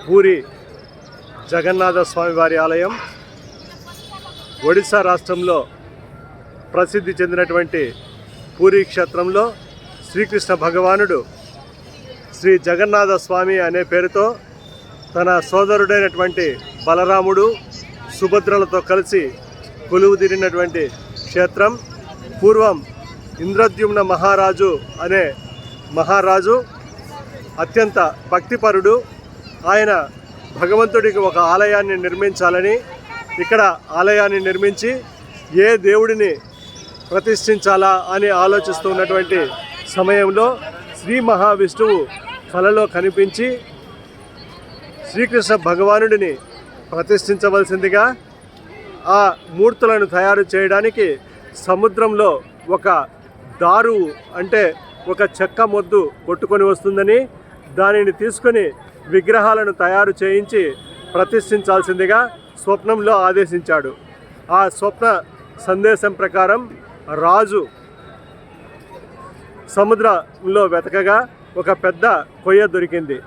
పూరి జగన్నాథ స్వామివారి ఆలయం ఒడిశా రాష్ట్రంలో ప్రసిద్ధి చెందినటువంటి పూరి క్షేత్రంలో శ్రీకృష్ణ భగవానుడు శ్రీ జగన్నాథ స్వామి అనే పేరుతో తన సోదరుడైనటువంటి బలరాముడు సుభద్రలతో కలిసి కొలువుదీరినటువంటి క్షేత్రం. పూర్వం ఇంద్రద్యుమ్న మహారాజు అనే మహారాజు అత్యంత భక్తిపరుడు. ఆయన భగవంతుడికి ఒక ఆలయాన్ని నిర్మించాలని ఇక్కడ ఆలయాన్ని నిర్మించి ఏ దేవుడిని ప్రతిష్ఠించాలా అని ఆలోచిస్తూ ఉన్నటువంటి సమయంలో శ్రీ మహావిష్ణువు కలలో కనిపించి శ్రీకృష్ణ భగవానుడిని ప్రతిష్ఠించవలసిందిగా ఆ మూర్తులను తయారు చేయడానికి సముద్రంలో ఒక దారువు అంటే ఒక చెక్క మొద్దు కొట్టుకొని వస్తుందని దానిని తీసుకొని విగ్రహాలను తయారు చేయించి ప్రతిష్ఠించాల్సిందిగా స్వప్నంలో ఆదేశించాడు. ఆ స్వప్న సందేశం ప్రకారం రాజు సముద్రంలో వెతకగా ఒక పెద్ద కొయ్య దొరికింది.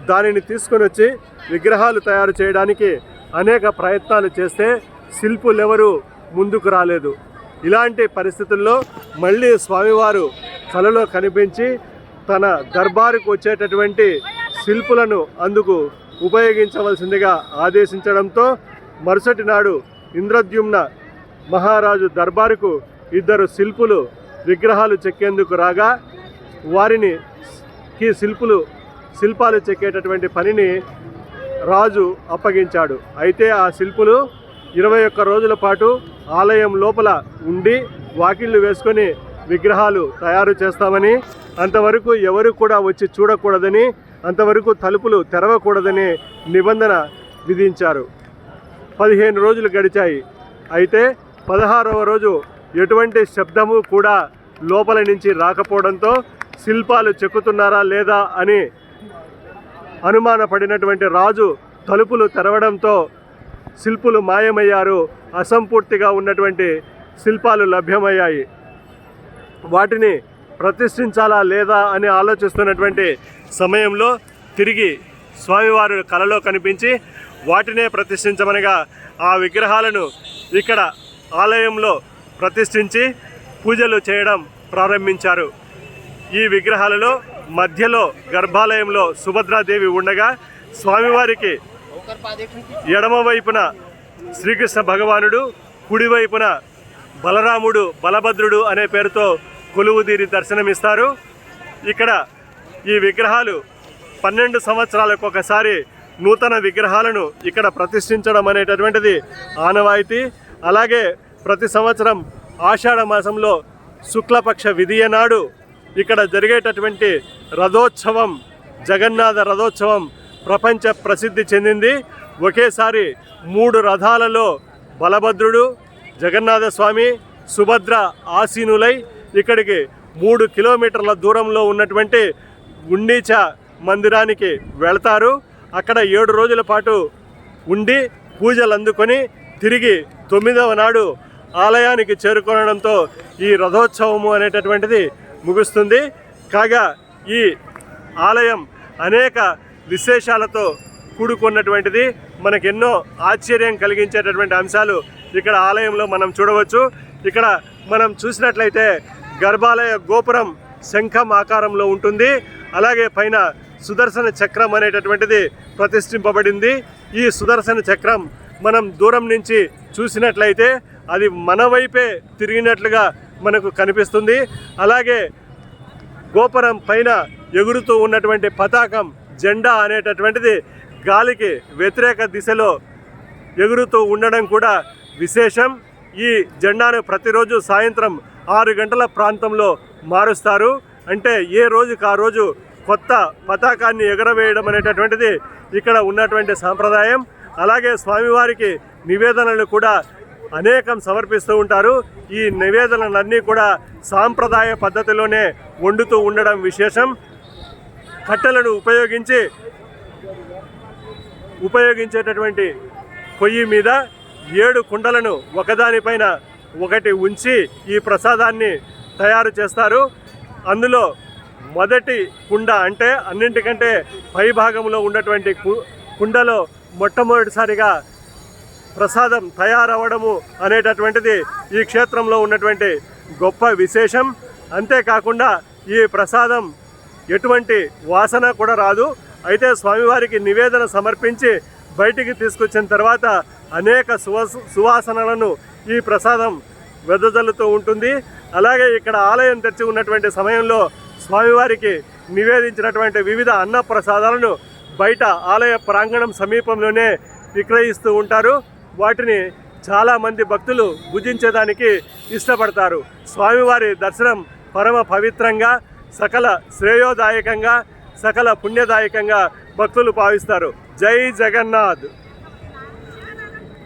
దానిని తీసుకొని వచ్చి విగ్రహాలు తయారు చేయడానికి అనేక ప్రయత్నాలు చేస్తే శిల్పులెవరూ ముందుకు రాలేదు. ఇలాంటి పరిస్థితుల్లో మళ్ళీ స్వామివారు కలలో కనిపించి తన దర్బారుకు వచ్చేటటువంటి శిల్పులను అందుకు ఉపయోగించవలసిందిగా ఆదేశించడంతో మరుసటి నాడు ఇంద్రద్యుమ్న మహారాజు దర్బారుకు 2 శిల్పులు విగ్రహాలు చెక్కేందుకు రాగా వారిని శిల్పాలు చెక్కేటటువంటి పనిని రాజు అప్పగించాడు. అయితే ఆ శిల్పులు 21 రోజుల పాటు ఆలయం లోపల ఉండి వాకిళ్ళు వేసుకొని విగ్రహాలు తయారు చేస్తామని, అంతవరకు ఎవరు కూడా వచ్చి చూడకూడదని, అంతవరకు తలుపులు తెరవకూడదని నిబంధన విధించారు. 15 రోజులు గడిచాయి. అయితే 16వ రోజు ఎటువంటి శబ్దము కూడా లోపల నుంచి రాకపోవడంతో శిల్పాలు చెక్కుతున్నారా లేదా అని అనుమానపడినటువంటి రాజు తలుపులు తెరవడంతో శిల్పులు మాయమయ్యారు. అసంపూర్తిగా ఉన్నటువంటి శిల్పాలు లభ్యమయ్యాయి. వాటిని ప్రతిష్ఠించాలా లేదా అని ఆలోచిస్తున్నటువంటి సమయంలో తిరిగి స్వామివారు కలలో కనిపించి వాటినే ప్రతిష్ఠించమనగా ఆ విగ్రహాలను ఇక్కడ ఆలయంలో ప్రతిష్ఠించి పూజలు చేయడం ప్రారంభించారు. ఈ విగ్రహాలలో మధ్యలో గర్భాలయంలో సుభద్రాదేవి ఉండగా స్వామివారికి ఎడమ వైపున శ్రీకృష్ణ భగవానుడు, కుడివైపున బలరాముడు బలభద్రుడు అనే పేరుతో కొలువుదీరి దర్శనమిస్తారు. ఇక్కడ ఈ విగ్రహాలు 12 సంవత్సరాలకు ఒకసారి నూతన విగ్రహాలను ఇక్కడ ప్రతిష్ఠించడం అనేటటువంటిది ఆనవాయితీ. అలాగే ప్రతి సంవత్సరం ఆషాఢ మాసంలో శుక్లపక్ష విధియ నాడు ఇక్కడ జరిగేటటువంటి రథోత్సవం, జగన్నాథ రథోత్సవం ప్రపంచ ప్రసిద్ధి చెందింది. ఒకేసారి 3 రథాలలో బలభద్రుడు, జగన్నాథ స్వామి, సుభద్ర ఆసీనులై ఇక్కడికి 3 కిలోమీటర్ల దూరంలో ఉన్నటువంటి గుండీచా మందిరానికి వెళ్తారు. అక్కడ 7 రోజుల పాటు ఉండి పూజలు అందుకొని తిరిగి 9వ నాడు ఆలయానికి చేరుకోవడంతో ఈ రథోత్సవము అనేటటువంటిది ముగుస్తుంది. కాగా ఈ ఆలయం అనేక విశేషాలతో కూడుకున్నటువంటిది. మనకెన్నో ఆశ్చర్యం కలిగించేటటువంటి అంశాలు ఇక్కడ ఆలయంలో మనం చూడవచ్చు. ఇక్కడ మనం చూసినట్లయితే గర్భాలయ గోపురం శంఖం ఆకారంలో ఉంటుంది. అలాగే పైన సుదర్శన చక్రం అనేటటువంటిది ప్రతిష్ఠింపబడింది. ఈ సుదర్శన చక్రం మనం దూరం నుంచి చూసినట్లయితే అది మన వైపే తిరిగినట్లుగా మనకు కనిపిస్తుంది. అలాగే గోపురం పైన ఎగురుతూ ఉన్నటువంటి పతాకం, జెండా అనేటటువంటిది గాలికి వ్యతిరేక దిశలో ఎగురుతూ ఉండడం కూడా విశేషం. ఈ జెండాను ప్రతిరోజు సాయంత్రం 6 గంటల ప్రాంతంలో మారుస్తారు. అంటే ఏ రోజుకు ఆ రోజు కొత్త పతాకాన్ని ఎగరవేయడం అనేటటువంటిది ఇక్కడ ఉన్నటువంటి సాంప్రదాయం. అలాగే స్వామివారికి నివేదనలు కూడా అనేకం సమర్పిస్తూ ఉంటారు. ఈ నివేదనలన్నీ కూడా సాంప్రదాయ పద్ధతిలోనే వండుతూ ఉండడం విశేషం. కట్టెలను ఉపయోగించేటటువంటి పొయ్యి మీద 7 కుండలను ఒకదానిపైన ఒకటి ఉంచి ఈ ప్రసాదాన్ని తయారు చేస్తారు. అందులో మొదటి కుండ అంటే అన్నింటికంటే పై భాగంలో ఉన్నటువంటి కుండలో మొట్టమొదటిసారిగా ప్రసాదం తయారవ్వడము అనేటటువంటిది ఈ క్షేత్రంలో ఉన్నటువంటి గొప్ప విశేషం. అంతేకాకుండా ఈ ప్రసాదం ఎటువంటి వాసన కూడా రాదు. అయితే స్వామివారికి నివేదన సమర్పించి బయటికి తీసుకొచ్చిన తర్వాత అనేక సువాసనలను ఈ ప్రసాదం వెదజల్లుతూ ఉంటుంది. అలాగే ఇక్కడ ఆలయం తెరిచి ఉన్నటువంటి సమయంలో స్వామివారికి నివేదించినటువంటి వివిధ అన్న ప్రసాదాలను బయట ఆలయ ప్రాంగణం సమీపంలోనే విక్రయిస్తూ ఉంటారు. వాటిని చాలామంది భక్తులు భుజించేదానికి ఇష్టపడతారు. స్వామివారి దర్శనం పరమ పవిత్రంగా, సకల శ్రేయోదాయకంగా, సకల పుణ్యదాయకంగా భక్తులు భావిస్తారు. జై జగన్నాథ్.